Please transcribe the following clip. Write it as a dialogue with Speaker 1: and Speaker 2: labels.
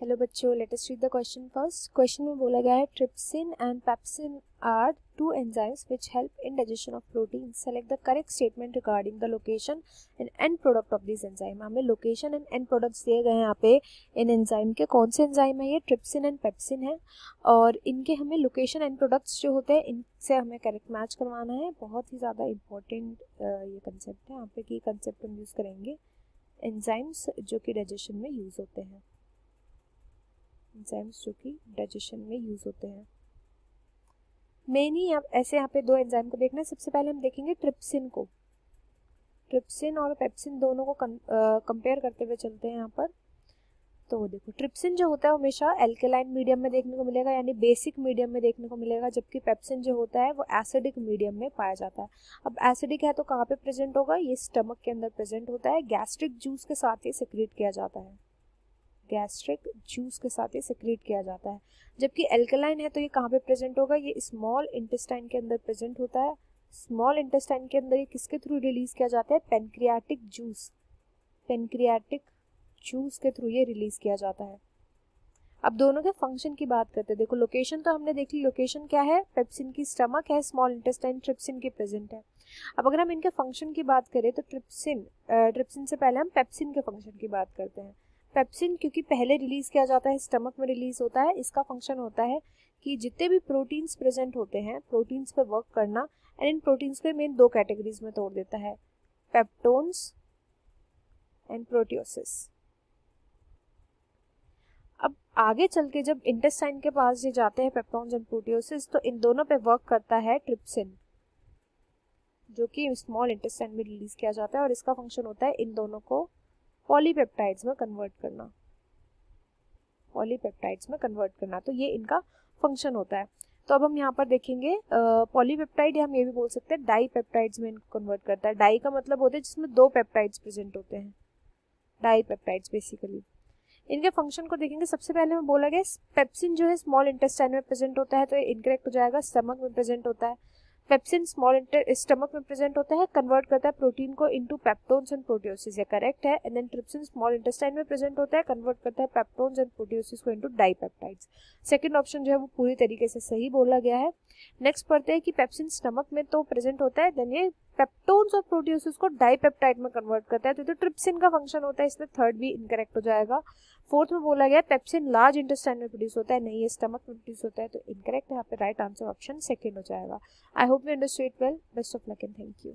Speaker 1: Hello बच्चों, let us read the question first. Question में बोला गया है trypsin and pepsin are two enzymes which help in digestion of protein. Select the correct statement regarding the location and end product of this enzyme. हमें location and end products दिए गए हैं यहाँ पे इन एंजाइम के। कौन से एंजाइम है ये? ट्रिप्सिन एंड पेप्सिन है, और इनके हमें लोकेशन एंड प्रोडक्ट्स जो होते हैं इनसे हमें करेक्ट मैच करवाना है। बहुत ही ज़्यादा इंपॉर्टेंट ये कंसेप्ट है यहाँ पे कि कंसेप्ट हम यूज़ करेंगे एंजाइम्स जो कि डाइजेशन में यूज़ होते हैं। एंजाइम्स जो कि डाइजेशन में यूज होते हैं मेनली। ऐसे यहाँ पे दो एंजाइम को देखना है। सबसे पहले हम देखेंगे ट्रिप्सिन को। ट्रिप्सिन और पेप्सिन दोनों को कंपेयर करते हुए चलते हैं यहाँ पर। तो देखो, ट्रिप्सिन जो होता है हमेशा एल्केलाइन मीडियम में देखने को मिलेगा, यानी बेसिक मीडियम में देखने को मिलेगा, जबकि पेप्सिन जो होता है वो एसिडिक मीडियम में पाया जाता है। अब एसिडिक है तो कहाँ पे प्रेजेंट होगा? ये स्टमक के अंदर प्रेजेंट होता है। गैस्ट्रिक जूस के साथ ये सिक्रीट किया जाता है। गैस्ट्रिक जूस के साथ ये सिक्रीट किया जाता है। जबकि एल्कलाइन है तो ये कहाँ पे प्रेजेंट होगा? ये स्मॉल इंटेस्टाइन के अंदर प्रेजेंट होता है। स्मॉल इंटेस्टाइन के अंदर ये किसके थ्रू रिलीज किया जाता है? Pancreatic juice. पेनक्रियाटिक जूस के थ्रू ये रिलीज किया जाता है। अब दोनों के फंक्शन की बात करते हैं। देखो, लोकेशन तो हमने देख ली। लोकेशन क्या है? पेप्सिन की स्टमक है, स्मॉल इंटेस्टाइन ट्रिप्सिन की प्रेजेंट है। अब अगर हम इनके फंक्शन की बात करें तो ट्रिप्सिन से पहले हम पेप्सिन के फंक्शन की बात करते हैं। पेप्सिन क्योंकि पहले रिलीज किया जाता है, स्टमक में रिलीज होता है, इसका फंक्शन होता है कि जितने भी प्रोटीन्स प्रेजेंट होते हैं प्रोटीन्स पे वर्क करना। एंड इन प्रोटीन्स को मेन दो कैटेगरीज में तोड़ देता है, पेप्टोन्स एंड प्रोटियोसिस। अब आगे चल के जब इंटेस्टाइन के पास ये जाते हैं पेप्टोन्स एंड प्रोटियोसिस, तो इन दोनों पे वर्क करता है ट्रिप्सिन, जो कि स्मॉल इंटेस्टाइन में रिलीज किया जाता है, और इसका फंक्शन होता है इन दोनों को पॉलीपेप्टाइड्स में कन्वर्ट करना। पॉलीपेप्टाइड्स में कन्वर्ट करना, तो ये इनका फंक्शन होता है। तो अब हम यहाँ पर देखेंगे पॉलीपेप्टाइड, हम ये भी बोल सकते हैं डाई पेप्टाइड्स में इनको कन्वर्ट करता है। डाई का मतलब होता है जिसमें दो पेप्टाइड्स प्रेजेंट होते हैं, डाई पेप्टाइड्स बेसिकली। इनके फंक्शन को देखेंगे। सबसे पहले में बोला गया पेप्सिन जो है स्मॉल इंटेस्टाइन में प्रेजेंट होता है, तो ये इनकरेक्ट हो जाएगा। स्टमक में प्रेजेंट होता है। पेप्सिन स्मॉल स्टमक में प्रेजेंट होता है, कन्वर्ट करता है प्रोटीन को इनटू पेप्टोन्स एंड प्रोटियोसिस, ये करेक्ट है। And then trypsin small intestine में प्रेजेंट होता है, कन्वर्ट करता है पेप्टोन्स एंड प्रोटियोसिस को इनटू डाइपेप्टाइड्स। सेकंड ऑप्शन जो है वो पूरी तरीके से सही बोला गया है। नेक्स्ट पढ़ते हैं कि पेप्सिन स्टमक में तो प्रेजेंट होता है, देन ये पेप्टोन्स और प्रोटियोसिस को डाइपेप्टाइड में कन्वर्ट करता है, तो ट्रिप्सिन का फंक्शन होता है, इसमें थर्ड भी इनकरेक्ट हो जाएगा। फोर्थ में बोला गया पेप्सिन लार्ज इंटेस्टाइन में प्रोड्यूस होता है, नहीं ये स्टमक में प्रोड्यूस होता है, तो इनकरेक्ट है। यहाँ पे राइट आंसर ऑप्शन सेकंड हो जाएगा। I hope you understood well. Best of luck and thank you.